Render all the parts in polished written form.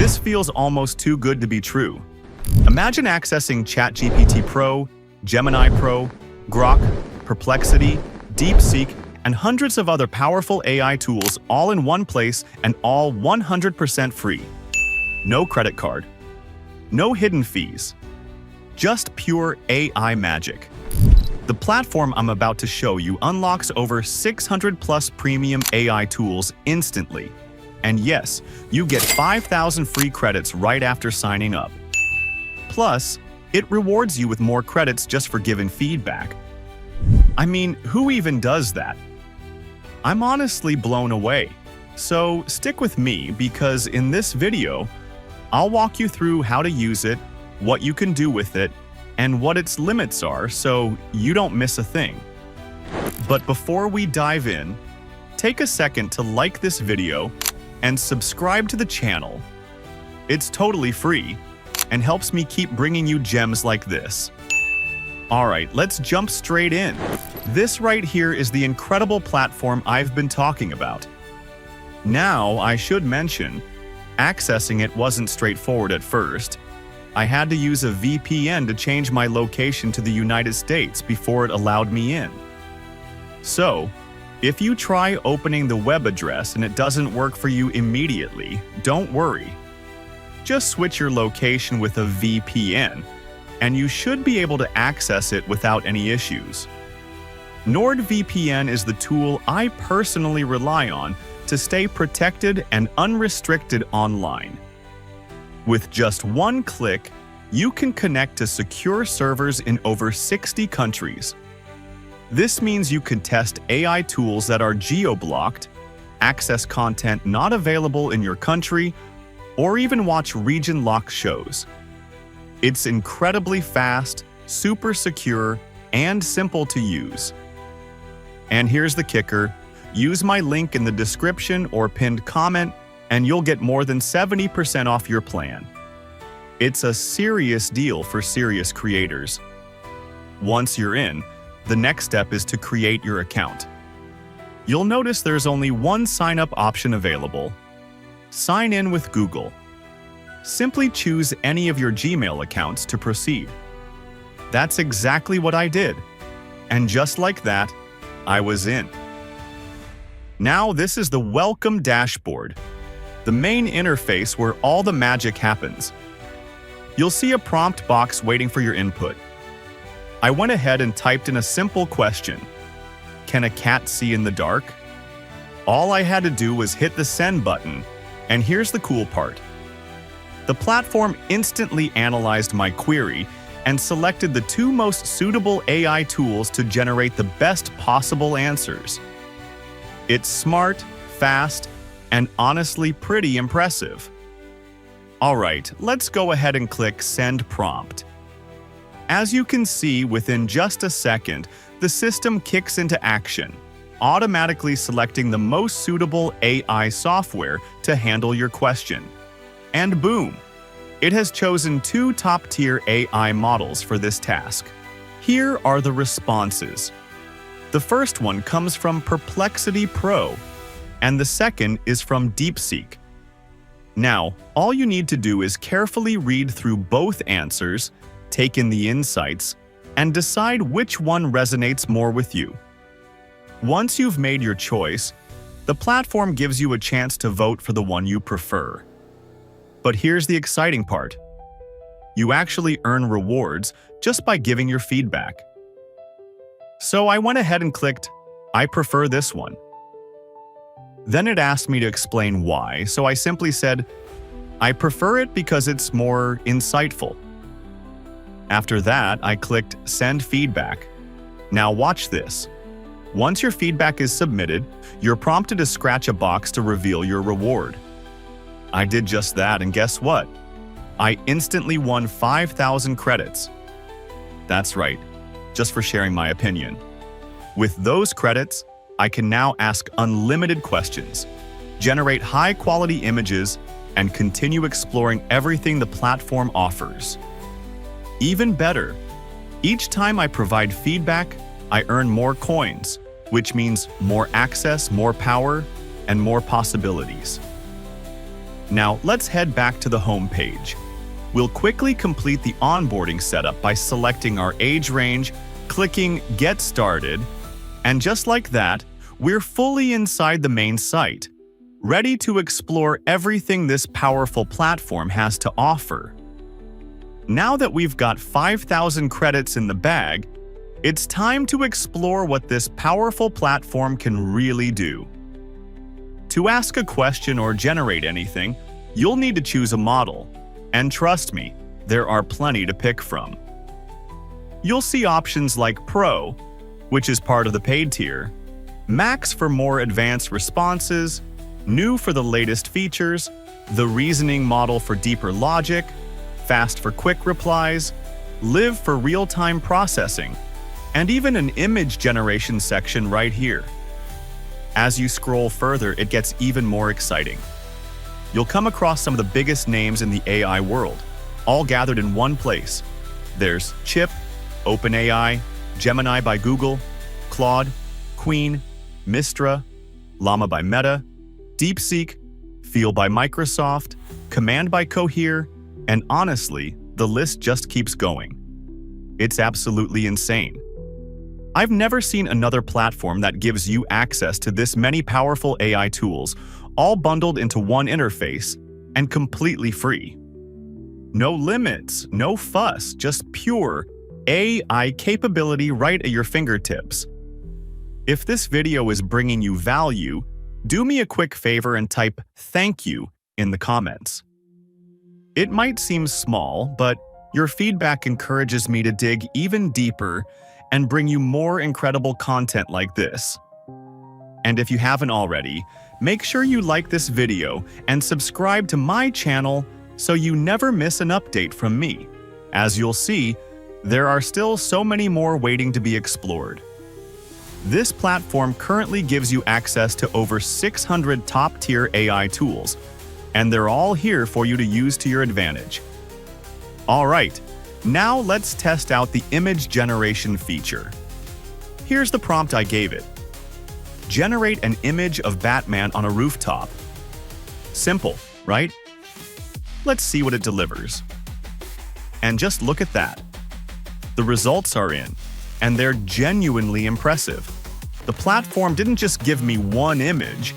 This feels almost too good to be true. Imagine accessing ChatGPT Pro, Gemini Pro, Grok, Perplexity, Deepseek, and hundreds of other powerful AI tools all in one place and all 100% free. No credit card. No hidden fees. Just pure AI magic. The platform I'm about to show you unlocks over 600 plus premium AI tools instantly. And yes, you get 5,000 free credits right after signing up. Plus, it rewards you with more credits just for giving feedback. I mean, who even does that? I'm honestly blown away. So stick with me because in this video, I'll walk you through how to use it, what you can do with it, and what its limits are so you don't miss a thing. But before we dive in, take a second to like this video and subscribe to the channel. It's totally free and helps me keep bringing you gems like this. Alright, let's jump straight in. This right here is the incredible platform I've been talking about. Now, I should mention, accessing it wasn't straightforward at first. I had to use a VPN to change my location to the United States before it allowed me in. So, if you try opening the web address and it doesn't work for you immediately, don't worry. Just switch your location with a VPN, and you should be able to access it without any issues. NordVPN is the tool I personally rely on to stay protected and unrestricted online. With just one click, you can connect to secure servers in over 60 countries. This means you can test AI tools that are geo-blocked, access content not available in your country, or even watch region-locked shows. It's incredibly fast, super secure, and simple to use. And here's the kicker. Use my link in the description or pinned comment and you'll get more than 70% off your plan. It's a serious deal for serious creators. Once you're in, the next step is to create your account. You'll notice there's only one sign-up option available. Sign in with Google. Simply choose any of your Gmail accounts to proceed. That's exactly what I did. And just like that, I was in. Now this is the welcome dashboard, the main interface where all the magic happens. You'll see a prompt box waiting for your input. I went ahead and typed in a simple question. Can a cat see in the dark? All I had to do was hit the send button, and here's the cool part. The platform instantly analyzed my query and selected the two most suitable AI tools to generate the best possible answers. It's smart, fast, and honestly pretty impressive. Alright, let's go ahead and click Send Prompt. As you can see, within just a second, the system kicks into action, automatically selecting the most suitable AI software to handle your question. And boom! It has chosen two top-tier AI models for this task. Here are the responses. The first one comes from Perplexity Pro, and the second is from Deepseek. Now, all you need to do is carefully read through both answers, take in the insights, and decide which one resonates more with you. Once you've made your choice, the platform gives you a chance to vote for the one you prefer. But here's the exciting part. You actually earn rewards just by giving your feedback. So I went ahead and clicked, I prefer this one. Then it asked me to explain why, so I simply said, I prefer it because it's more insightful. After that, I clicked Send Feedback. Now watch this. Once your feedback is submitted, you're prompted to scratch a box to reveal your reward. I did just that, and guess what? I instantly won 5,000 credits. That's right, just for sharing my opinion. With those credits, I can now ask unlimited questions, generate high-quality images, and continue exploring everything the platform offers. Even better, each time I provide feedback, I earn more coins, which means more access, more power, and more possibilities. Now, let's head back to the home page. We'll quickly complete the onboarding setup by selecting our age range, clicking Get Started, and just like that, we're fully inside the main site, ready to explore everything this powerful platform has to offer. Now that we've got 5,000 credits in the bag, it's time to explore what this powerful platform can really do. To ask a question or generate anything, you'll need to choose a model. And trust me, there are plenty to pick from. You'll see options like Pro, which is part of the paid tier, Max for more advanced responses, New for the latest features, the reasoning model for deeper logic, Fast for quick replies, Live for real-time processing, and even an image generation section right here. As you scroll further, it gets even more exciting. You'll come across some of the biggest names in the AI world, all gathered in one place. There's Chip, OpenAI, Gemini by Google, Claude, Queen, Mistra, Llama by Meta, Deepseek, Feel by Microsoft, Command by Cohere, and honestly, the list just keeps going. It's absolutely insane. I've never seen another platform that gives you access to this many powerful AI tools, all bundled into one interface and completely free. No limits, no fuss, just pure AI capability right at your fingertips. If this video is bringing you value, do me a quick favor and type "thank you" in the comments. It might seem small, but your feedback encourages me to dig even deeper and bring you more incredible content like this. And if you haven't already, make sure you like this video and subscribe to my channel so you never miss an update from me. As you'll see, there are still so many more waiting to be explored. This platform currently gives you access to over 600 top-tier AI tools, and they're all here for you to use to your advantage. All right, now let's test out the image generation feature. Here's the prompt I gave it. Generate an image of Batman on a rooftop. Simple, right? Let's see what it delivers. And just look at that. The results are in, and they're genuinely impressive. The platform didn't just give me one image,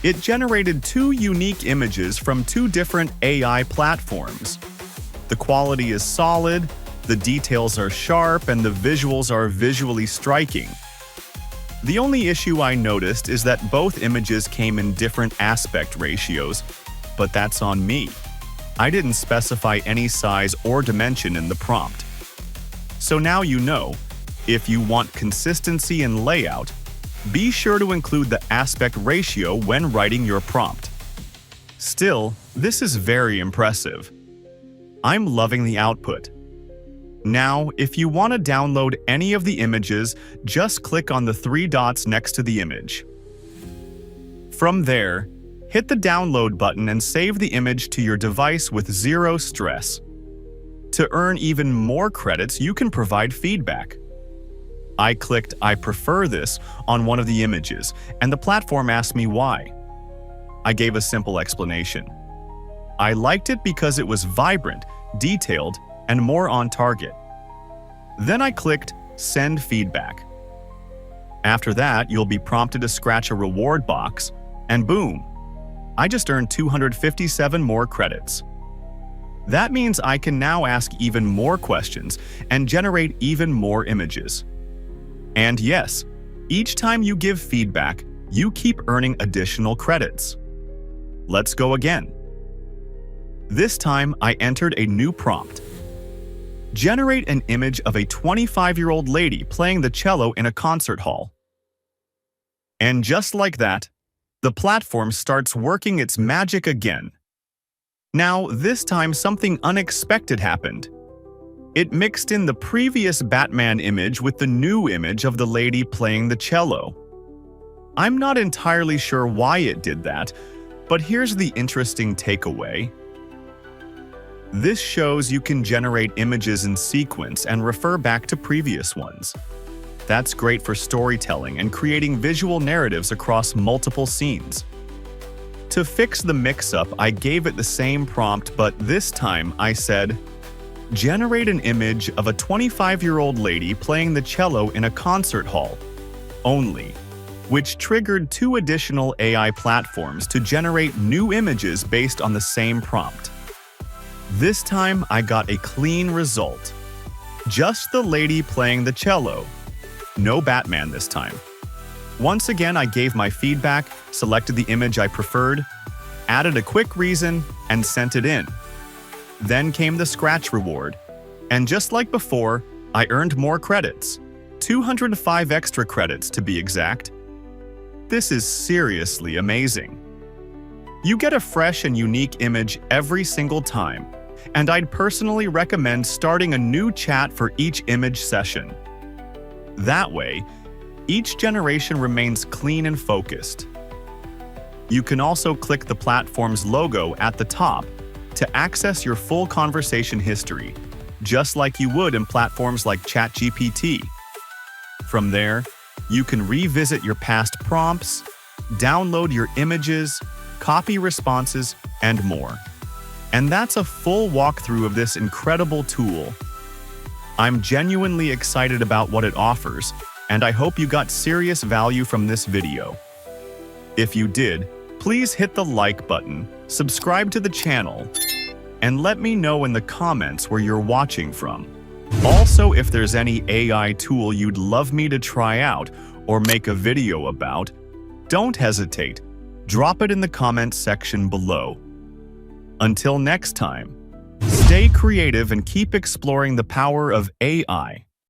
it generated 2 unique images from 2 different AI platforms. The quality is solid, the details are sharp, and the visuals are visually striking. The only issue I noticed is that both images came in different aspect ratios, but that's on me. I didn't specify any size or dimension in the prompt. So now you know, if you want consistency in layout, be sure to include the aspect ratio when writing your prompt. Still, this is very impressive. I'm loving the output. Now, if you want to download any of the images, just click on the 3 dots next to the image. From there, hit the download button and save the image to your device with zero stress. To earn even more credits, you can provide feedback. I clicked "I prefer this" on one of the images, and the platform asked me why. I gave a simple explanation. I liked it because it was vibrant, detailed, and more on target. Then I clicked "Send feedback." After that, you'll be prompted to scratch a reward box, and boom! I just earned 257 more credits. That means I can now ask even more questions and generate even more images. And yes, each time you give feedback, you keep earning additional credits. Let's go again. This time, I entered a new prompt. Generate an image of a 25-year-old lady playing the cello in a concert hall. And just like that, the platform starts working its magic again. Now, this time something unexpected happened. It mixed in the previous Batman image with the new image of the lady playing the cello. I'm not entirely sure why it did that, but here's the interesting takeaway. This shows you can generate images in sequence and refer back to previous ones. That's great for storytelling and creating visual narratives across multiple scenes. To fix the mix-up, I gave it the same prompt, but this time I said, generate an image of a 25-year-old lady playing the cello in a concert hall, only, which triggered 2 additional AI platforms to generate new images based on the same prompt. This time, I got a clean result. Just the lady playing the cello. No Batman this time. Once again, I gave my feedback, selected the image I preferred, added a quick reason, and sent it in. Then came the scratch reward. And just like before, I earned more credits. 205 extra credits to be exact. This is seriously amazing. You get a fresh and unique image every single time, and I'd personally recommend starting a new chat for each image session. That way, each generation remains clean and focused. You can also click the platform's logo at the top to access your full conversation history, just like you would in platforms like ChatGPT. From there, you can revisit your past prompts, download your images, copy responses, and more. And that's a full walkthrough of this incredible tool. I'm genuinely excited about what it offers, and I hope you got serious value from this video. If you did, please hit the like button, subscribe to the channel, and let me know in the comments where you're watching from. Also, if there's any AI tool you'd love me to try out or make a video about, don't hesitate. Drop it in the comments section below. Until next time, stay creative and keep exploring the power of AI.